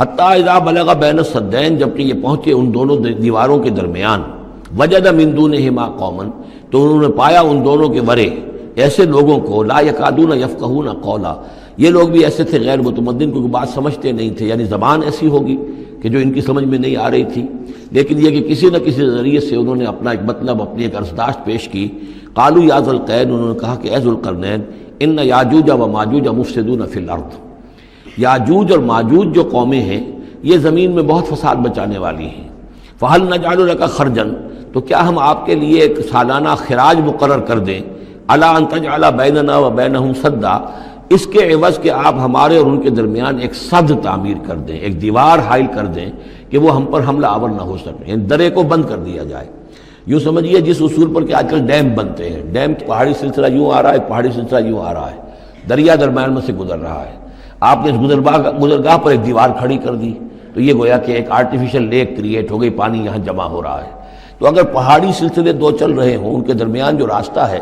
حتیٰ اذا بلغ بین السدین، جبکہ یہ پہنچے ان دونوں دیواروں کے درمیان، وجد من دونہما قوما، تو انہوں نے پایا ان دونوں کے ورے ایسے لوگوں کو، لا یکادون یفقہون قولا، یہ لوگ بھی ایسے تھے غیر متمدن، کیونکہ بات سمجھتے نہیں تھے، یعنی زبان ایسی ہوگی کہ جو ان کی سمجھ میں نہیں آ رہی تھی، لیکن یہ کہ کسی نہ کسی ذریعے سے انہوں نے اپنا ایک مطلب، اپنی ایک عرضداشت پیش کی۔ قالوا یا ذوالقرنین، انہوں نے کہا کہ اے ذوالقرنین، ان یاجوج و ماجوج مفسدون فی الارض، یاجوج اور ماجوج جو قومیں ہیں یہ زمین میں بہت فساد مچانے والی ہیں، فہل نجعل لک خرجا، تو کیا ہم آپ کے لیے ایک سالانہ خراج مقرر کر دیں، الا ان تجعل بیننا و بینہم سدا، اس کے عوض کہ آپ ہمارے اور ان کے درمیان ایک سد تعمیر کر دیں، ایک دیوار حائل کر دیں کہ وہ ہم پر حملہ آور نہ ہو سکے، یعنی درے کو بند کر دیا جائے۔ یوں سمجھیے جس اصول پر کہ آج کل ڈیم بنتے ہیں، ڈیم پہاڑی سلسلہ یوں آ رہا ہے، پہاڑی سلسلہ یوں آ رہا ہے، دریا درمیان میں سے گزر رہا ہے، آپ نے اس گزرگاہ پر ایک دیوار کھڑی کر دی تو یہ گویا کہ ایک آرٹیفیشل لیک کریٹ ہو گئی، پانی یہاں جمع ہو رہا ہے۔ تو اگر پہاڑی سلسلے دو چل رہے ہوں، ان کے درمیان جو راستہ ہے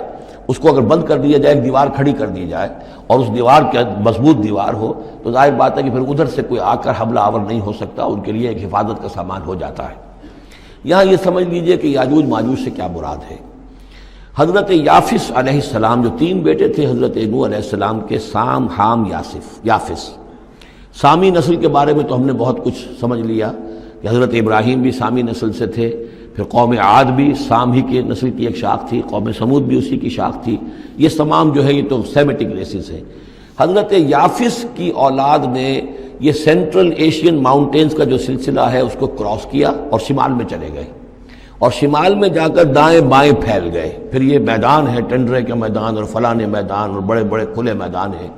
اس کو اگر بند کر دیا جائے، ایک دیوار کھڑی کر دی جائے اور اس دیوار کے مضبوط دیوار ہو، تو ظاہر بات ہے کہ پھر ادھر سے کوئی آ کر حملہ آور نہیں ہو سکتا، ان کے لیے ایک حفاظت کا سامان ہو جاتا ہے۔ یہاں یہ سمجھ لیجئے کہ یاجوج ماجوج سے کیا مراد ہے۔ حضرت یافس علیہ السلام، جو تین بیٹے تھے حضرت نوح علیہ السلام کے، سام، حام، یافس، سامی نسل کے بارے میں تو ہم نے بہت کچھ سمجھ لیا کہ حضرت ابراہیم بھی سامی نسل سے تھے، پھر قوم عاد بھی سام ہی کے نسل کی ایک شاخ تھی، قوم سمود بھی اسی کی شاخ تھی، یہ تمام جو ہے یہ تو سیمیٹک ریسز ہیں۔ حضرت یافس کی اولاد نے یہ سینٹرل ایشین ماؤنٹینز کا جو سلسلہ ہے اس کو کراس کیا اور شمال میں چلے گئے، اور شمال میں جا کر دائیں بائیں پھیل گئے، پھر یہ میدان ہے، ٹنڈرے کے میدان اور فلانے میدان اور بڑے بڑے کھلے میدان ہیں،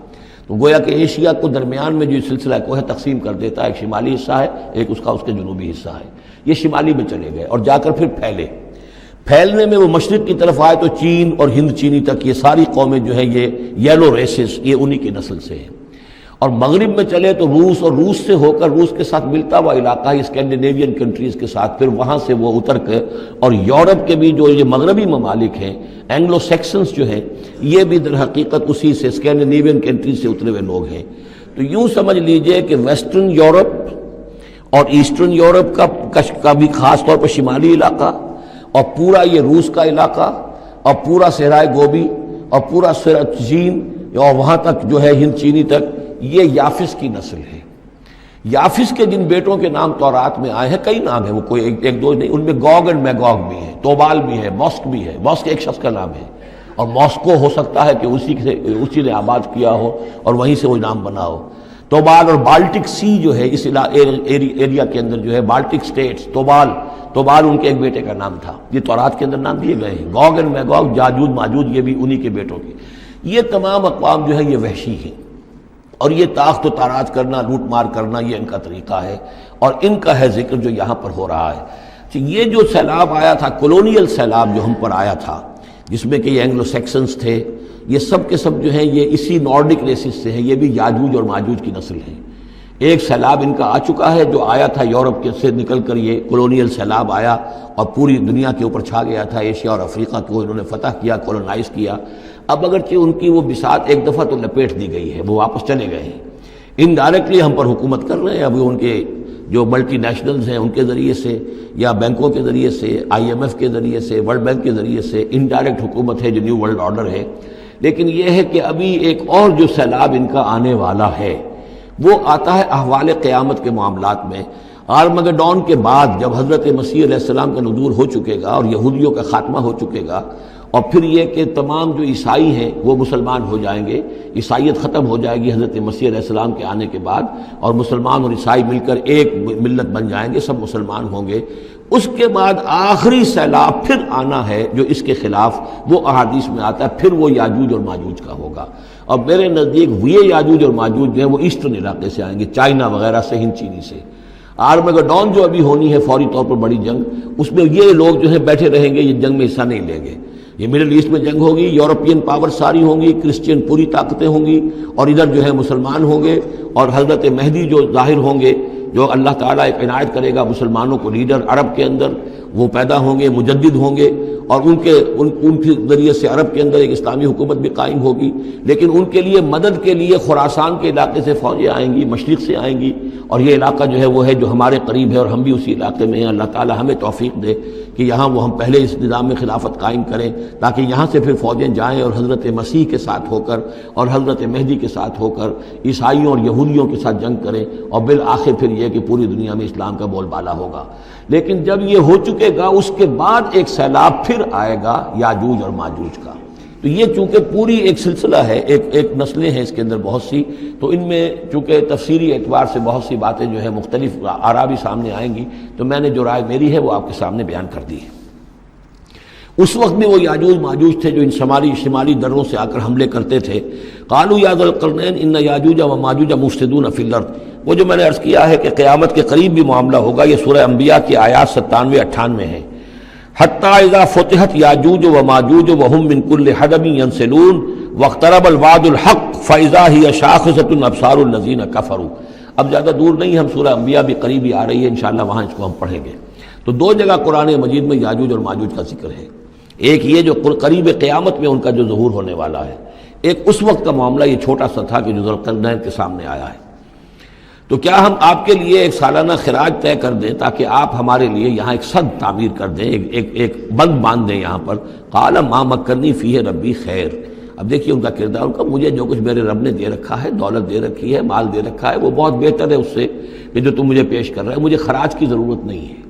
تو گویا کہ ایشیا کو درمیان میں جو سلسلہ کوہ تقسیم کر دیتا ہے، ایک شمالی حصہ ہے، ایک اس کا اس کے جنوبی حصہ ہے، یہ شمالی میں چلے گئے اور جا کر پھر پھیلے۔ پھیلنے میں وہ مشرق کی طرف آئے تو چین اور ہند چینی تک یہ ساری قومیں جو ہیں یہ یلو ریسز، یہ انہی کی نسل سے ہیں، اور مغرب میں چلے تو روس، اور روس سے ہو کر روس کے ساتھ ملتا ہوا علاقہ ہے اسکینڈینیوین کنٹریز کے ساتھ، پھر وہاں سے وہ اتر کے، اور یورپ کے بھی جو یہ مغربی ممالک ہیں، اینگلو سیکسنز جو ہیں، یہ بھی در حقیقت اسی سے اسکینڈینیوین کنٹریز سے اترے ہوئے لوگ ہیں۔ تو یوں سمجھ لیجئے کہ ویسٹرن یورپ اور ایسٹرن یورپ کا بھی خاص طور پر شمالی علاقہ، اور پورا یہ روس کا علاقہ، اور پورا صحرائے گوبی، اور پورا چین، اور وہاں تک جو ہے ہند چینی تک، یہ یافس کی نسل ہے۔ یافس کے جن بیٹوں کے نام تورات میں آئے ہیں، کئی نام ہیں، وہ کوئی ایک دو نہیں، ان میں گوگ اینڈ میگوگ بھی ہے، توبال بھی ہے، موسک بھی ہے، موسک ایک شخص کا نام ہے، اور ماسکو ہو سکتا ہے کہ اسی نے آباد کیا ہو اور وہیں سے وہ نام بنا ہو۔ توبال اور بالٹک سی جو ہے اس ایریا کے اندر جو ہے، بالٹک سٹیٹس، توبال ان کے ایک بیٹے کا نام تھا، یہ تورات کے اندر نام دیے گئے ہیں۔ گوگ اینڈ میگوگ، یاجوج ماجوج، یہ بھی انہی کے بیٹوں کے۔ یہ تمام اقوام جو ہے یہ وحشی ہیں، اور یہ تاخت و تاراج کرنا، لوٹ مار کرنا، یہ ان کا طریقہ ہے، اور ان کا ہے ذکر جو یہاں پر ہو رہا ہے۔ یہ جو سیلاب آیا تھا، کولونیل سیلاب جو ہم پر آیا تھا، جس میں کہ یہ اینگلو سیکسنز تھے، یہ سب کے سب جو ہیں یہ اسی نارڈک ریسز سے ہیں، یہ بھی یاجوج اور ماجوج کی نسل ہیں۔ ایک سیلاب ان کا آ چکا ہے جو آیا تھا یورپ کے سے نکل کر، یہ کولونیل سیلاب آیا اور پوری دنیا کے اوپر چھا گیا تھا، ایشیا اور افریقہ کو انہوں نے فتح کیا، کولونائز کیا۔ اب اگرچہ ان کی وہ بساط ایک دفعہ تو لپیٹ دی گئی ہے، وہ واپس چلے گئے ہیں، انڈائریکٹلی ہم پر حکومت کر رہے ہیں، ابھی ان کے جو ملٹی نیشنلز ہیں ان کے ذریعے سے، یا بینکوں کے ذریعے سے، IMF کے ذریعے سے، ورلڈ بینک کے ذریعے سے انڈائریکٹ حکومت ہے جو نیو ورلڈ آرڈر ہے۔ لیکن یہ ہے کہ ابھی ایک اور جو سیلاب ان کا آنے والا ہے وہ آتا ہے احوال قیامت کے معاملات میں۔ آرمگڈون کے بعد جب حضرت مسیح علیہ السلام کا نزول ہو چکے گا اور یہودیوں کا خاتمہ ہو چکے گا، اور پھر یہ کہ تمام جو عیسائی ہیں وہ مسلمان ہو جائیں گے، عیسائیت ختم ہو جائے گی حضرت مسیح علیہ السلام کے آنے کے بعد، اور مسلمان اور عیسائی مل کر ایک ملت بن جائیں گے، سب مسلمان ہوں گے۔ اس کے بعد آخری سیلاب پھر آنا ہے جو اس کے خلاف، وہ احادیث میں آتا ہے، پھر وہ یاجوج اور ماجوج کا ہوگا۔ اور میرے نزدیک یہ یاجوج اور ماجوج جو ہیں وہ ایسٹرن علاقے سے آئیں گے، چائنا وغیرہ سے، ہند چینی سے۔ آرمگڈون جو ابھی ہونی ہے فوری طور پر بڑی جنگ، اس میں یہ لوگ جو ہیں بیٹھے رہیں گے، یہ جنگ میں حصہ نہیں لیں گے۔ یہ مڈل ایسٹ میں جنگ ہوگی، یورپین پاور ساری ہوں گی، کرسچین پوری طاقتیں ہوں گی، اور ادھر جو ہے مسلمان ہوں گے، اور حضرت مہدی جو ظاہر ہوں گے، جو اللہ تعالیٰ ایک عنایت کرے گا مسلمانوں کو لیڈر عرب کے اندر، وہ پیدا ہوں گے، مجدد ہوں گے، اور ان کے ذریعے سے عرب کے اندر ایک اسلامی حکومت بھی قائم ہوگی، لیکن ان کے لیے مدد کے لیے خراسان کے علاقے سے فوجیں آئیں گی، مشرق سے آئیں گی، اور یہ علاقہ جو ہے وہ ہے جو ہمارے قریب ہے اور ہم بھی اسی علاقے میں ہیں۔ اللہ تعالی ہمیں توفیق دے کہ یہاں وہ ہم پہلے اس نظام میں خلافت قائم کریں، تاکہ یہاں سے پھر فوجیں جائیں اور حضرت مسیح کے ساتھ ہو کر اور حضرت مہدی کے ساتھ ہو کر عیسائیوں اور یہودیوں کے ساتھ جنگ کریں، اور بالآخر پھر یہ کہ پوری دنیا میں اسلام کا بول بالا ہوگا۔ لیکن جب یہ ہو چکے گا اس کے بعد ایک سیلاب پھر آئے گا یاجوج اور ماجوج کا۔ تو یہ چونکہ پوری ایک سلسلہ ہے، ایک نسلیں ہیں اس کے اندر بہت سی، تو ان میں چونکہ تفسیری اعتبار سے بہت سی باتیں جو ہے مختلف آراء بھی سامنے آئیں گی، تو میں نے جو رائے میری ہے وہ آپ کے سامنے بیان کر دی ہے۔ اس وقت میں وہ یاجوج ماجوج تھے جو ان شمالی دروں سے آ کر حملے کرتے تھے۔ قالوا یا ذا القرنین ان یاجوج و ماجوج مفسدون فی الارض، وہ جو میں نے عرض کیا ہے کہ قیامت کے قریب بھی معاملہ ہوگا، یہ سورہ انبیاء کی آیات 97-98 ہیں۔ حتی اذا فتحت یاجوج و ماجوج وهم من کل حدب ینسلون واقترب الوعد الحق فاذا هی شاخصۃ ابصار الذین کفروا۔ اب زیادہ دور نہیں، ہم سورہ انبیاء بھی قریب ہی آ رہی ہے، انشاءاللہ وہاں اس کو ہم پڑھیں گے۔ تو دو جگہ قرآن مجید میں یاجوج اور ماجوج کا ذکر ہے، ایک یہ جو قریب قیامت میں ان کا جو ظہور ہونے والا ہے، ایک اس وقت کا معاملہ یہ چھوٹا سا تھا کہ جو ذوالقرنین کے سامنے آیا ہے۔ تو کیا ہم آپ کے لیے ایک سالانہ خراج طے کر دیں تاکہ آپ ہمارے لیے یہاں ایک سد تعمیر کر دیں، ایک بند باندھ دیں یہاں پر؟ قال ما مکنی فیہ ربی خیر۔ اب دیکھیے ان کا کردار، ان کا مجھے جو کچھ میرے رب نے دے رکھا ہے، دولت دے رکھی ہے، مال دے رکھا ہے، وہ بہت بہتر ہے اس سے کہ جو تم مجھے پیش کر رہے ہو۔ مجھے خراج کی ضرورت نہیں ہے،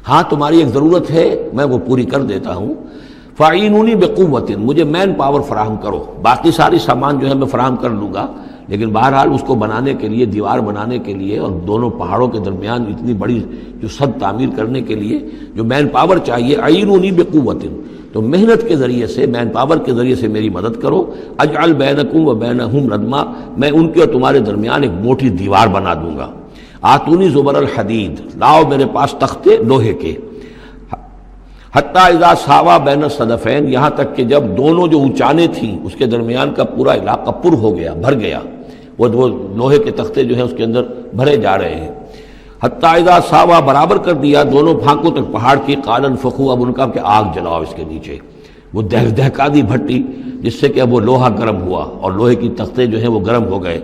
ہاں تمہاری ایک ضرورت ہے میں وہ پوری کر دیتا ہوں۔ فاعینونی بقوت، مجھے مین پاور فراہم کرو، باقی ساری سامان جو ہے میں فراہم کر لوں گا، لیکن بہرحال اس کو بنانے کے لیے، دیوار بنانے کے لیے اور دونوں پہاڑوں کے درمیان اتنی بڑی جو سد تعمیر کرنے کے لیے جو مین پاور چاہیے، اعینونی بقوت، تو محنت کے ذریعے سے، مین پاور کے ذریعے سے میری مدد کرو۔ اجعل بینکم و بینہم ردما، میں ان کے اور تمہارے درمیان ایک موٹی دیوار بنا دوں گا۔ آتونی زبر الحدید، لاؤ میرے پاس تختے لوہے کے۔ حتی اذا ساوا بین الصدفین، یہاں تک کہ جب دونوں جو اونچانے تھیں اس کے درمیان کا پورا علاقہ پر ہو گیا، بھر گیا، وہ لوہے کے تختے جو ہیں اس کے اندر بھرے جا رہے ہیں۔ حتی اذا ساوا، برابر کر دیا دونوں پھانکوں تک پہاڑ کی، قال انفخوا، اب ان کا کہ آگ جلاؤ اس کے نیچے، وہ دہکا دی بھٹی جس سے کہ اب وہ لوہا گرم ہوا اور لوہے کی تختے جو ہیں وہ گرم ہو گئے۔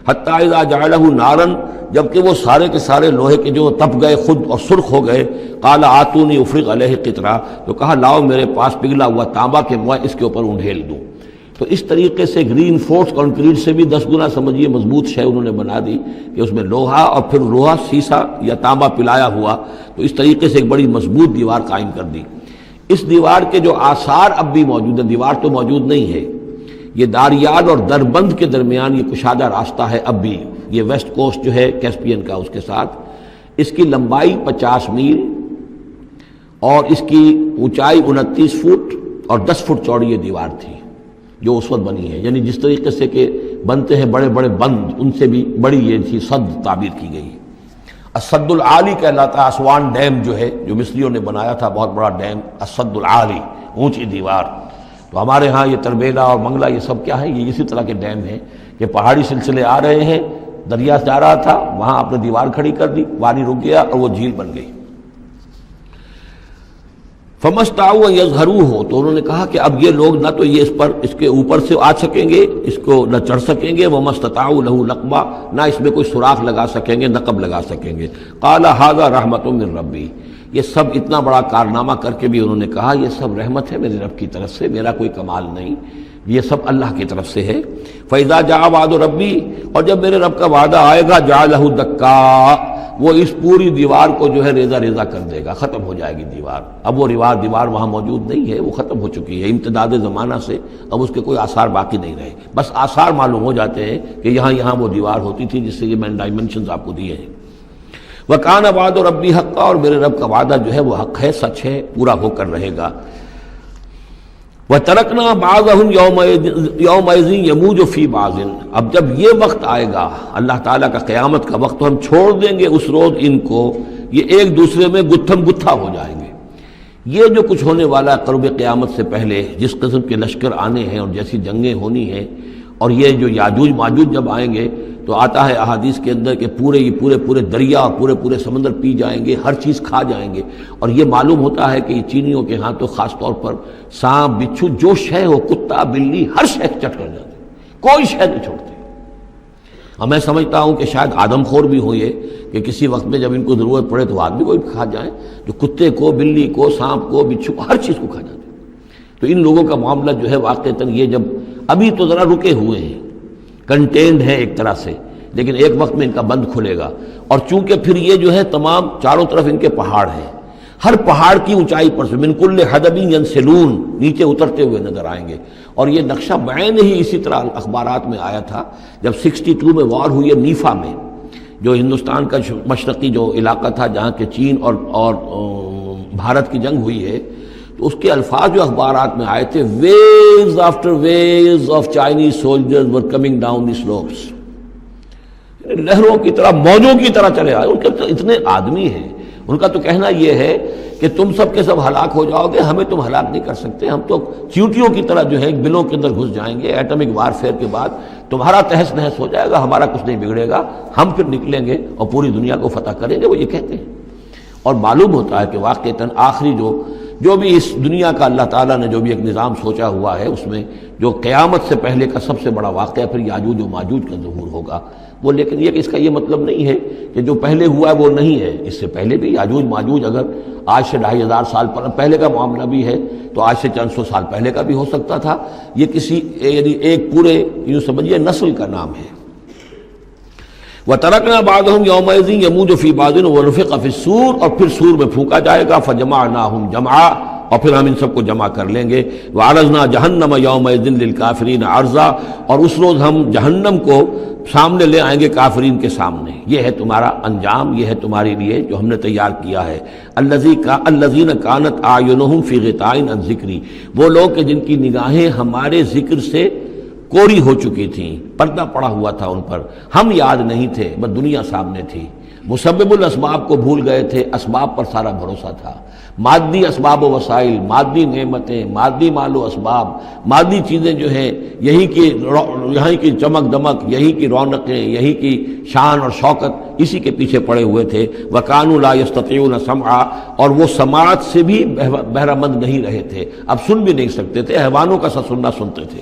حتی اذا جعلہ نارا، جبکہ وہ سارے کے سارے لوہے کے جو تپ گئے خود اور سرخ ہو گئے۔ قال آتونی افرغ علیہ قطرہ، تو کہا لاؤ میرے پاس پگھلا ہوا تانبا کہ میں اس کے اوپر انڈھیل دوں۔ تو اس طریقے سے گرین فورس کنکریٹ سے بھی 10 گنا سمجھیے مضبوط شے انہوں نے بنا دی کہ اس میں لوہا اور پھر لوہا سیسا یا تانبا پلایا ہوا، تو اس طریقے سے ایک بڑی مضبوط دیوار قائم کر دی۔ اس دیوار کے جو آثار اب بھی موجود ہیں، دیوار تو موجود نہیں ہے، یہ داریال اور دربند کے درمیان یہ کشادہ راستہ ہے اب بھی، یہ ویسٹ کوسٹ جو ہے کیسپین کا، اس کے ساتھ اس کی لمبائی 50 میل اور اس کی اونچائی 29 فٹ اور 10 فٹ چوڑی یہ دیوار تھی جو اس وقت بنی ہے۔ یعنی جس طریقے سے کہ بنتے ہیں بڑے بڑے بند، ان سے بھی بڑی یہ تھی سد تعبیر کی گئی۔ السد العالی کہلاتا ہے اسوان ڈیم جو ہے، جو مصریوں نے بنایا تھا، بہت بڑا ڈیم، السد العالی، اونچی دیوار۔ تو ہمارے ہاں یہ تربیلا اور منگلا یہ سب کیا ہے، یہ اسی طرح کے ڈیم ہیں کہ پہاڑی سلسلے آ رہے ہیں، دریا جا رہا تھا، وہاں آپ نے دیوار کھڑی کر دی، پانی رک گیا اور وہ جھیل بن گئی۔ فمستطاعوا ان یظہروہ، تو انہوں نے کہا کہ اب یہ لوگ نہ تو یہ اس کے اوپر سے آ سکیں گے، اس کو نہ چڑھ سکیں گے، ومستطاعوا لہ نقبا، نہ اس میں کوئی سوراخ لگا سکیں گے، نقب لگا سکیں گے۔ قال ھذا رحمۃ من ربی، یہ سب اتنا بڑا کارنامہ کر کے بھی انہوں نے کہا یہ سب رحمت ہے میرے رب کی طرف سے، میرا کوئی کمال نہیں، یہ سب اللہ کی طرف سے ہے۔ فَإِذَا جَاءَ وَعْدُ رَبِّي، اور جب میرے رب کا وعدہ آئے گا، جَعَلَهُ دَكَّا، وہ اس پوری دیوار کو جو ہے ریزہ ریزہ کر دے گا، ختم ہو جائے گی دیوار۔ اب وہ دیوار وہاں موجود نہیں ہے، وہ ختم ہو چکی ہے امتداد زمانہ سے، اب اس کے کوئی آثار باقی نہیں رہے، بس آثار معلوم ہو جاتے ہیں کہ یہاں وہ دیوار ہوتی تھی جس سے یہ میں نے ڈائمنشنز آپ کو دیے ہیں۔ وَكَانَ وَعْدُ رَبِّي حَقًّا، اور میرے رب کا وعدہ جو ہے وہ حق ہے، سچ ہے، پورا ہو کر رہے گا۔ وَتَرَكْنَا بَعْضَهُمْ يَوْمَئِذٍ يَمُوجُ فِي بَعْضٍ، اب جب یہ وقت آئے گا اللہ تعالیٰ کا قیامت کا وقت، تو ہم چھوڑ دیں گے اس روز ان کو، یہ ایک دوسرے میں گتھم گتھا ہو جائیں گے۔ یہ جو کچھ ہونے والا ہے قرب قیامت سے پہلے، جس قسم کے لشکر آنے ہیں اور جیسی جنگیں ہونی ہیں اور یہ جو یاجوج ماجوج جب آئیں گے تو آتا ہے احادیث کے اندر کہ پورے دریا اور پورے سمندر پی جائیں گے، ہر چیز کھا جائیں گے، اور یہ معلوم ہوتا ہے کہ یہ چینیوں کے ہاں تو خاص طور پر سانپ بچھو جو شے ہو، کتا بلی، ہر شے چٹ کر جاتے ہیں، کوئی شے نہیں چھوڑتے۔ اور میں سمجھتا ہوں کہ شاید آدم خور بھی ہو یہ کہ کسی وقت میں جب ان کو ضرورت پڑے تو آدمی کو بھی کھا جائیں، جو کتے کو، بلی کو، سانپ کو، بچھو کو، ہر چیز کو کھا جاتے ہیں۔ تو ان لوگوں کا معاملہ جو ہے واقعتاً یہ جب ابھی تو ذرا رکے ہوئے ہیں، کنٹینڈ ہے ایک طرح سے، لیکن ایک وقت میں ان کا بند کھلے گا۔ اور چونکہ پھر یہ جو ہے تمام چاروں طرف ان کے پہاڑ ہیں، ہر پہاڑ کی اونچائی پر سے من کل حدب ینسلون نیچے اترتے ہوئے نظر آئیں گے۔ اور یہ نقشہ بعین ہی اسی طرح اخبارات میں آیا تھا جب 62 میں وار ہوئی ہے نیفا میں، جو ہندوستان کا مشرقی جو علاقہ تھا جہاں کہ چین اور بھارت کی جنگ ہوئی ہے، تو اس کے الفاظ جو اخبارات میں آئے تھے، waves after waves of Chinese soldiers were coming down the slopes, لہروں کی طرح، موجوں کی طرح چلے آئے۔ ان کے تو اتنے آدمی ہیں، ان کا تو کہنا یہ ہے کہ تم سب کے سب ہلاک ہو جاؤ گے، ہمیں تم ہلاک نہیں کر سکتے، ہم تو چیونٹیوں کی طرح جو ہے بلوں کے اندر گھس جائیں گے، ایٹمک وارفیئر کے بعد تمہارا تہس نہس ہو جائے گا، ہمارا کچھ نہیں بگڑے گا، ہم پھر نکلیں گے اور پوری دنیا کو فتح کریں گے، وہ یہ کہتے ہیں۔ اور معلوم ہوتا ہے کہ واقعتاً آخری جو بھی اس دنیا کا اللہ تعالیٰ نے جو بھی ایک نظام سوچا ہوا ہے، اس میں جو قیامت سے پہلے کا سب سے بڑا واقعہ پھر یاجوج و ماجوج کا ظہور ہوگا وہ، لیکن یہ کہ اس کا یہ مطلب نہیں ہے کہ جو پہلے ہوا ہے وہ نہیں ہے، اس سے پہلے بھی یاجوج ماجوج اگر آج سے 2500 سال پہلے کا معاملہ بھی ہے تو آج سے چند سو سال پہلے کا بھی ہو سکتا تھا۔ یہ کسی یعنی ایک پورے یوں سمجھیے نسل کا نام ہے۔ وَتَرَكْنَا بَعْضَهُمْ يَوْمَئِذٍ يَمُوجُ فِي بَعْضٍ وَنُفِخَ فِي الصُّورِ، اور پھر سور میں پھونکا جائے گا، فَجَمَعْنَاهُمْ جَمْعًا، اور پھر ہم ان سب کو جمع کر لیں گے۔ وَعَرَضْنَا جَهَنَّمَ يَوْمَئِذٍ لِلْكَافِرِينَ عَرْضًا، اور اس روز ہم جہنم کو سامنے لے آئیں گے کافرین کے سامنے۔ یہ ہے تمہارا انجام، یہ ہے تمہارے لیے جو ہم نے تیار کیا ہے۔ الذین کانت اعینہم فی غطاء عن ذکری، وہ لوگ کہ جن کی نگاہیں ہمارے ذکر سے کوری ہو چکی تھیں، پردہ پڑا ہوا تھا ان پر، ہم یاد نہیں تھے، بس دنیا سامنے تھی، مسبب الاسباب کو بھول گئے تھے، اسباب پر سارا بھروسہ تھا، مادی اسباب و وسائل، مادی نعمتیں، مادی مال و اسباب، مادی چیزیں جو ہیں، یہیں کی چمک دمک، یہی کی رونقیں، یہی کی شان اور شوکت، اسی کے پیچھے پڑے ہوئے تھے۔ وَكَانُوا لَا يَسْتَطِيعُونَ سَمْعًا، اور وہ سماعت سے بھی بہرہ مند نہیں رہے تھے، اب سن بھی نہیں سکتے تھے، حیوانوں کا سا سننا سنتے تھے۔